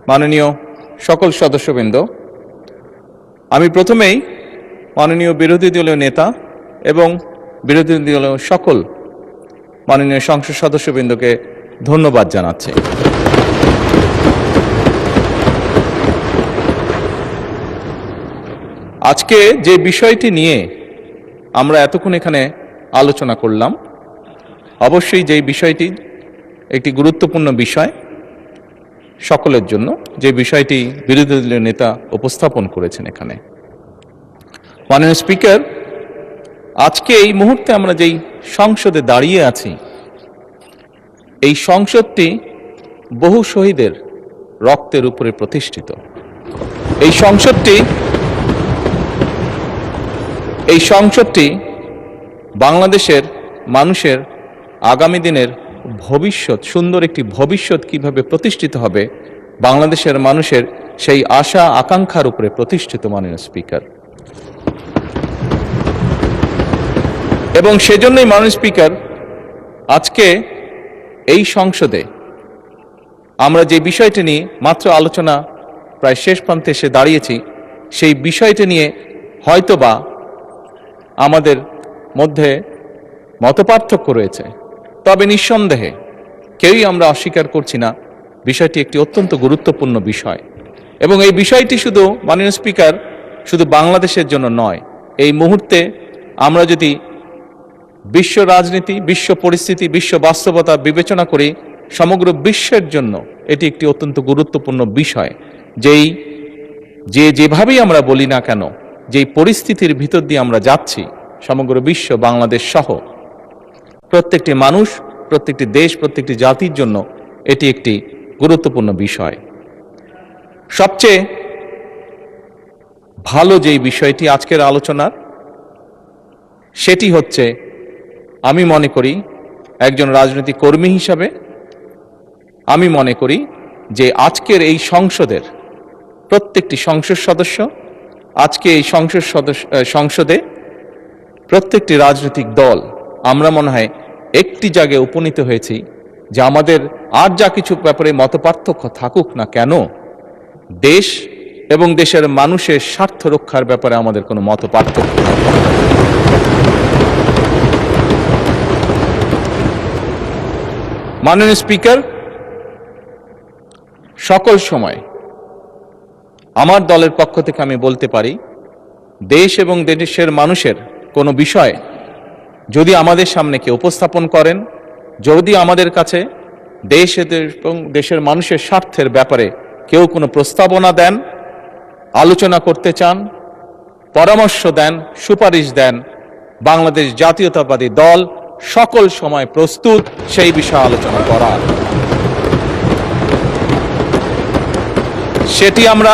মাননীয় সকল সদস্যবৃন্দ, আমি প্রথমেই মাননীয় বিরোধী দলীয় নেতা এবং বিরোধী দলীয় সকল মাননীয় সংসদ সদস্যবৃন্দকে ধন্যবাদ জানাচ্ছি। আজকে যে বিষয়টি নিয়ে আমরা এতক্ষণ এখানে আলোচনা করলাম, অবশ্যই যেই বিষয়টি একটি গুরুত্বপূর্ণ বিষয় সকলের জন্য, যে বিষয়টি বিরোধী দলীয় নেতা উপস্থাপন করেছেন এখানে। মাননীয় স্পিকার, আজকে এই মুহূর্তে আমরা যেই সংসদে দাঁড়িয়ে আছি, এই সংসদটি বহু শহীদের রক্তের উপরে প্রতিষ্ঠিত। এই সংসদটি বাংলাদেশের মানুষের আগামী দিনের ভবিষ্যৎ, সুন্দর একটি ভবিষ্যৎ কিভাবে প্রতিষ্ঠিত হবে, বাংলাদেশের মানুষের সেই আশা আকাঙ্ক্ষার উপরে প্রতিষ্ঠিত। মাননীয় স্পিকার, এবং সেজন্যই মাননীয় স্পিকার, আজকে এই সংসদে আমরা যে বিষয়টি নিয়ে মাত্র আলোচনা প্রায় শেষ প্রান্তে এসে দাঁড়িয়েছি, সেই বিষয়টি নিয়ে হয়তোবা আমাদের মধ্যে মতপার্থক্য রয়েছে, তবে নিঃসন্দেহে কেউই আমরা অস্বীকার করছি না বিষয়টি একটি অত্যন্ত গুরুত্বপূর্ণ বিষয়। এবং এই বিষয়টি শুধু মাননীয় স্পিকার শুধু বাংলাদেশের জন্য নয়, এই মুহূর্তে আমরা যদি বিশ্ব রাজনীতি, বিশ্ব পরিস্থিতি, বিশ্ব বাস্তবতা বিবেচনা করি, সমগ্র বিশ্বের জন্য এটি একটি অত্যন্ত গুরুত্বপূর্ণ বিষয়। যেভাবেই আমরা বলি না কেন, যেই পরিস্থিতির ভিতর দিয়ে আমরা যাচ্ছি, সমগ্র বিশ্ব, বাংলাদেশ সহ প্রত্যেকটি মানুষ, প্রত্যেকটি দেশ, প্রত্যেকটি জাতির জন্য এটি একটি গুরুত্বপূর্ণ বিষয়। সবচেয়ে ভালো যেই বিষয়টি আজকের আলোচনার, সেটি হচ্ছে, আমি মনে করি একজন রাজনৈতিক কর্মী হিসাবে আমি মনে করি যে আজকের এই সংসদের প্রত্যেকটি সংসদ সদস্য, আজকে এই সংসদে প্রত্যেকটি রাজনৈতিক দল, আমরা মনে হয় একটি জায়গায় উপনীত হয়েছি যে আমাদের আর যা কিছু ব্যাপারে মতপার্থক্য থাকুক না কেন, দেশ এবং দেশের মানুষের স্বার্থ রক্ষার ব্যাপারে আমাদের কোনো মতপার্থক্য নেই। মাননীয় স্পিকার, সকল সময় আমার দলের পক্ষ থেকে আমি বলতে পারি, দেশ এবং দেশের মানুষের কোনো বিষয় যদি আমাদের সামনে কেউ উপস্থাপন করেন, যদি আমাদের কাছে দেশ এবং দেশের মানুষের স্বার্থের ব্যাপারে কেউ কোনো প্রস্তাবনা দেন, আলোচনা করতে চান, পরামর্শ দেন, সুপারিশ দেন, বাংলাদেশ জাতীয়তাবাদী দল সকল সময় প্রস্তুত সেই বিষয়ে আলোচনা করার। সেটি আমরা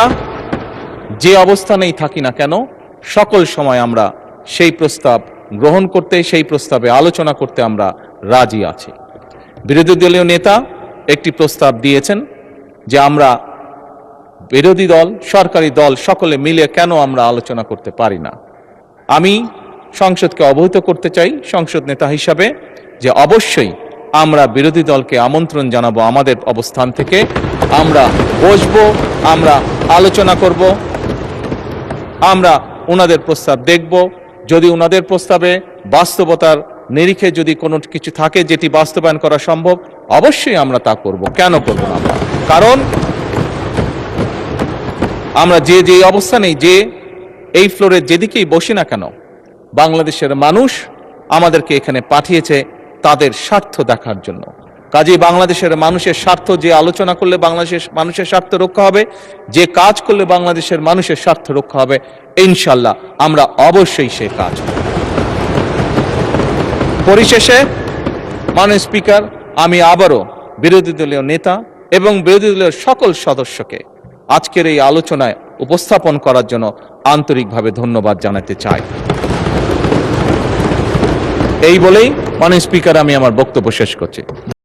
যে অবস্থানেই থাকি না কেন, সকল সময় আমরা সেই প্রস্তাব গ্রহণ করতে, সেই প্রস্তাবে আলোচনা করতে আমরা রাজি আছি। বিরোধী দলীয় নেতা একটি প্রস্তাব দিয়েছেন যে আমরা বিরোধী দল, সরকারি দল সকলে মিলে কেন আমরা আলোচনা করতে পারি না। আমি সংসদকে অবহিত করতে চাই সংসদ নেতা হিসাবে যে অবশ্যই আমরা বিরোধী দলকে আমন্ত্রণ জানাবো, আমাদের অবস্থান থেকে আমরা বসবো, আমরা আলোচনা করব, আমরা ওনাদের প্রস্তাব দেখব। যদি ওনাদের প্রস্তাবে বাস্তবতার নিরিখে যদি কোনো কিছু থাকে যেটি বাস্তবায়ন করা সম্ভব, অবশ্যই আমরা তা করব। কেন করব না? কারণ আমরা যে অবস্থানেই, যে এই ফ্লোরের যেদিকেই বসি না কেন, বাংলাদেশের মানুষ আমাদেরকে এখানে পাঠিয়েছে তাদের স্বার্থ দেখার জন্য। কাজেই বাংলাদেশের মানুষের স্বার্থ, যে আলোচনা করলে বাংলাদেশের মানুষের স্বার্থ রক্ষা হবে, যে কাজ করলে বাংলাদেশের মানুষের স্বার্থ রক্ষা হবে, ইনশাল্লাহ আমরা অবশ্যই সেই কাজ করব। পরিশেষে মাননীয় স্পিকার, আমি আবারও বিরোধী দলীয় নেতা এবং বিরোধী দলীয় সকল সদস্যকে আজকের এই আলোচনায় উপস্থাপন করার জন্য আন্তরিকভাবে ধন্যবাদ জানাতে চাই। এই বলেই মাননীয় স্পিকার, আমি আমার বক্তব্য শেষ করছি।